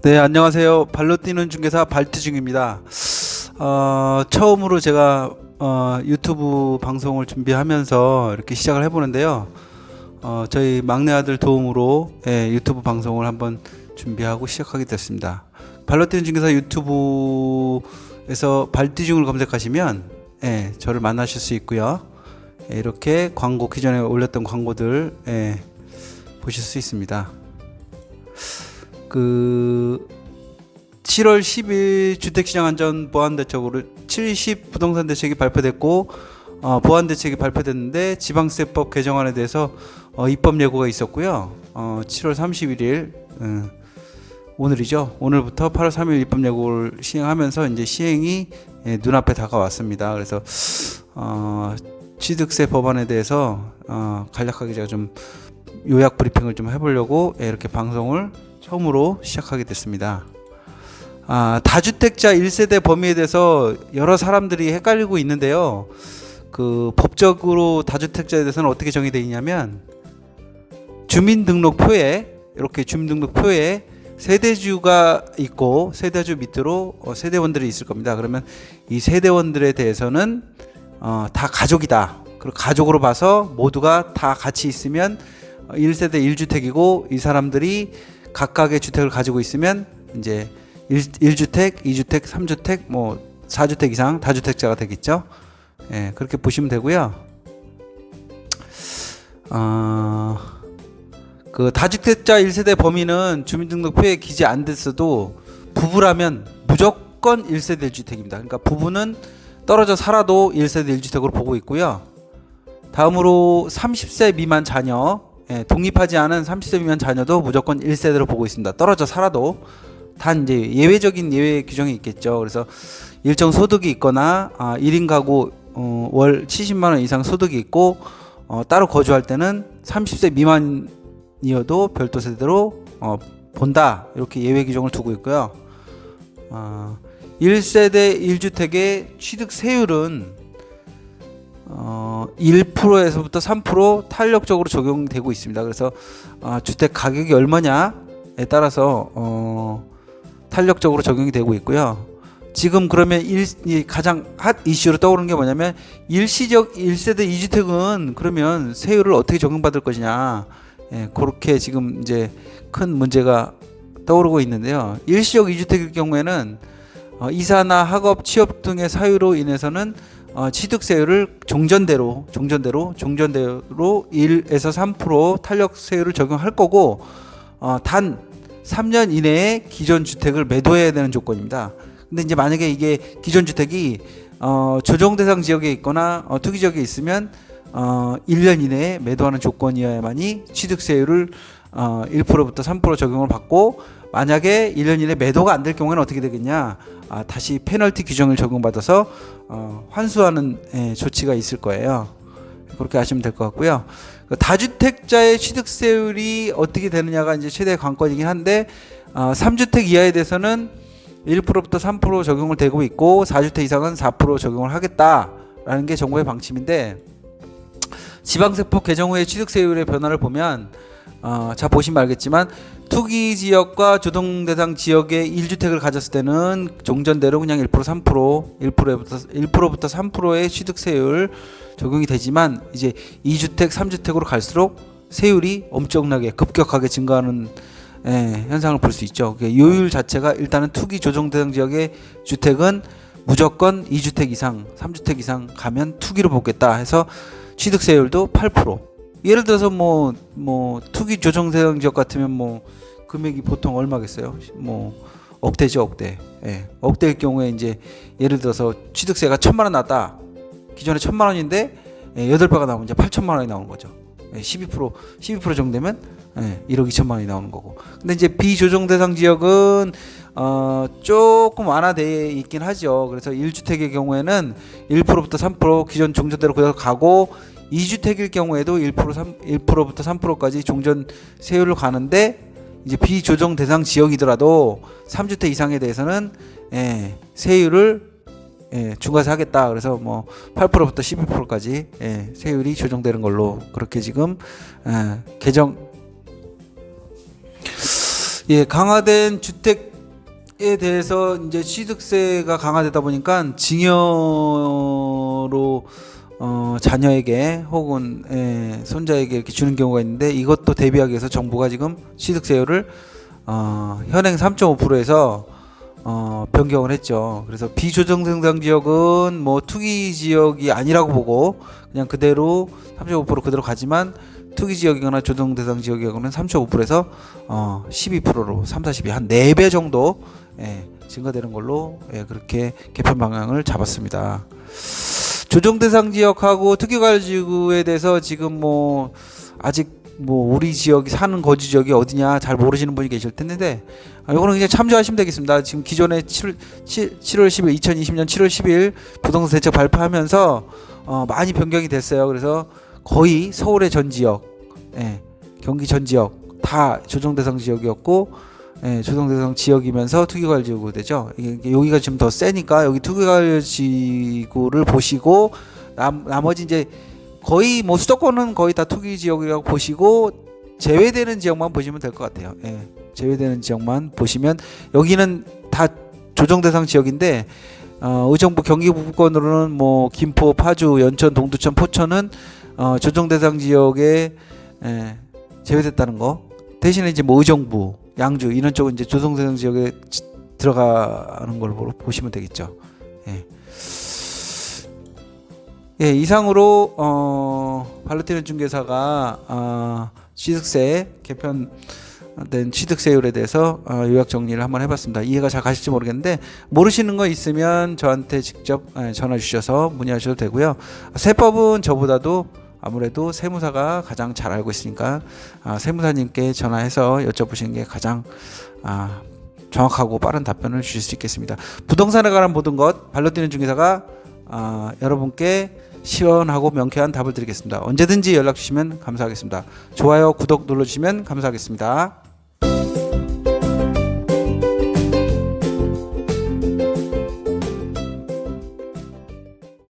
네, 안녕하세요. 발로 뛰는 중개사 발트중입니다. 처음으로 제가 유튜브 방송을 준비하면서 이렇게 시작을 해보는데요. 저희 막내 아들 도움으로 유튜브 방송을 한번 준비하고 시작하게 됐습니다. 발로 뛰는 중개사 유튜브에서 발트중을 검색하시면 저를 만나실 수 있고요. 이렇게 광고, 기존에 올렸던 광고들 보실 수 있습니다. 7월 10일 주택시장안전보완대책으로 70 부동산 대책이 발표됐고 보완대책이 발표됐는데 지방세법 개정안에 대해서 입법 예고가 있었고요. 7월 31일 오늘이죠. 오늘부터 8월 3일 입법 예고를 시행하면서 이제 시행이 눈앞에 다가왔습니다. 그래서 취득세 법안에 대해서 간략하게 제가 좀 요약 브리핑을 좀 해보려고 이렇게 방송을 처음으로 시작하게 됐습니다. 다주택자 1세대 범위에 대해서 여러 사람들이 헷갈리고 있는데요. 법적으로 다주택자에 대해서는 어떻게 정의되어 있냐면 주민등록표에 이렇게 주민등록표에 세대주가 있고 세대주 밑으로 세대원들이 있을 겁니다. 그러면 이 세대원들에 대해서는 다 가족이다. 그리고 가족으로 봐서 모두가 다 같이 있으면 1세대 1주택이고 이 사람들이 각각의 주택을 가지고 있으면 이제 1주택, 2주택, 3주택, 뭐 4주택 이상 다주택자가 되겠죠. 그렇게 보시면 되고요. 다주택자 1세대 범위는 주민등록표에 기재 안 됐어도 부부라면 무조건 1세대 1주택입니다. 그러니까 부부는 떨어져 살아도 1세대 1주택으로 보고 있고요. 다음으로 30세 미만 자녀, 독립하지 않은 30세 미만 자녀도 무조건 1세대로 보고 있습니다. 떨어져 살아도. 단 이제 예외적인 예외 규정이 있겠죠. 그래서 일정 소득이 있거나 1인 가구 월 70만 원 이상 소득이 있고 따로 거주할 때는 30세 미만이어도 별도 세대로 본다. 이렇게 예외 규정을 두고 있고요. 1세대 1주택의 취득 세율은 1%에서부터 3% 탄력적으로 적용되고 있습니다. 그래서 주택 가격이 얼마냐에 따라서 탄력적으로 적용이 되고 있고요. 지금 그러면 가장 핫 이슈로 떠오르는 게 뭐냐면 일시적 1세대 2주택은 그러면 세율을 어떻게 적용받을 것이냐, 그렇게 지금 이제 큰 문제가 떠오르고 있는데요. 일시적 2주택일 경우에는 이사나 학업, 취업 등의 사유로 인해서는 취득세율을 종전대로 1에서 3% 탄력세율을 적용할 거고 단 3년 이내에 기존 주택을 매도해야 되는 조건입니다. 근데 이제 만약에 이게 기존 주택이 조정 대상 지역에 있거나 투기 지역에 있으면 1년 이내에 매도하는 조건이어야만이 취득세율을 1%부터 3% 적용을 받고, 만약에 1년 이내 매도가 안 될 경우에는 어떻게 되겠냐, 다시 페널티 규정을 적용받아서 환수하는 조치가 있을 거예요. 그렇게 아시면 될 것 같고요. 다주택자의 취득세율이 어떻게 되느냐가 이제 최대 관건이긴 한데 3주택 이하에 대해서는 1%부터 3% 적용을 되고 있고 4주택 이상은 4% 적용을 하겠다라는 게 정부의 방침인데, 지방세법 개정 후에 취득세율의 변화를 보면 자 보시면 알겠지만 투기지역과 조정대상 지역의 1주택을 가졌을 때는 종전대로 그냥 1% 3% 1%부터 3%의 취득세율 적용이 되지만 이제 2주택 3주택으로 갈수록 세율이 엄청나게 급격하게 증가하는 현상을 볼 수 있죠. 요율 자체가 일단은 투기 조정대상 지역의 주택은 무조건 2주택 이상 3주택 이상 가면 투기로 보겠다 해서 취득세율도 8%. 예를 들어서 뭐 투기 조정대상 지역 같으면 뭐 금액이 보통 얼마겠어요? 뭐 억대죠, 억대. 억대일 경우에 이제 예를 들어서 취득세가 1,000만 원 났다. 기존에 1,000만 원인데 8배가 나오면 이제 8천만 원이 나오는 거죠. 12% 정도 되면 1억 2천만 원이 나오는 거고. 근데 이제 비조정 대상 지역은 조금 완화되어 있긴 하죠. 그래서 1주택의 경우에는 1%부터 3% 기존 종전대로 그대로 가고, 2주택일 경우에도 1%부터 3%까지 종전 세율을 가는데, 이제 비조정 대상 지역이더라도 3주택 이상에 대해서는 세율을 중과세 하겠다. 그래서 뭐 8%부터 12%까지 세율이 조정되는 걸로 그렇게 지금 개정 강화된 주택 대해서 이제 취득세가 강화되다 보니까 징여로 자녀에게 혹은 손자에게 이렇게 주는 경우가 있는데, 이것도 대비하기 위해서 정부가 지금 취득세율을 현행 3.5%에서 변경을 했죠. 그래서 비조정 대상 지역은 뭐 투기 지역이 아니라고 보고 그냥 그대로 3.5% 그대로 가지만, 투기 지역이거나 조정 대상 지역이거나 3.5%에서 12%로 3, 40이 한 4배 정도 증가되는 걸로 그렇게 개편 방향을 잡았습니다. 조정 대상 지역하고 특유가지구에 대해서 지금 뭐 아직 뭐 우리 지역이 사는 거주 지역이 어디냐 잘 모르시는 분이 계실 텐데, 이거는 그냥 참조하시면 되겠습니다. 지금 기존에 7월 10일 2020년 7월 10일 부동산 대책 발표하면서 많이 변경이 됐어요. 그래서 거의 서울의 전 지역, 경기 전 지역 다 조정 대상 지역이었고, 조정 대상 지역이면서 투기과열지구 되죠. 여기가 지금 더 세니까 여기 투기과열지구를 보시고, 나머지 이제 거의 뭐 수도권은 거의 다 투기 지역이라고 보시고 제외되는 지역만 보시면 될 것 같아요. 제외되는 지역만 보시면, 여기는 다 조정 대상 지역인데 의정부 경기북부권으로는 뭐 김포, 파주, 연천, 동두천, 포천은 조정 대상 지역에 제외됐다는 거. 대신에 이제 뭐 의정부, 양주 이런 쪽은 이제 조정 대상 지역에 들어가는 걸로 보시면 되겠죠. 이상으로 발로티는 중개사가 취득세 개편된 취득세율에 대해서 요약 정리를 한번 해봤습니다. 이해가 잘 가실지 모르겠는데, 모르시는 거 있으면 저한테 직접 전화 주셔서 문의하셔도 되고요. 세법은 저보다도 아무래도 세무사가 가장 잘 알고 있으니까 세무사님께 전화해서 여쭤보시는 게 가장 정확하고 빠른 답변을 주실 수 있겠습니다. 부동산에 관한 모든 것 발로티는 중개사가 여러분께 시원하고 명쾌한 답을 드리겠습니다. 언제든지 연락 주시면 감사하겠습니다. 좋아요, 구독 눌러주시면 감사하겠습니다.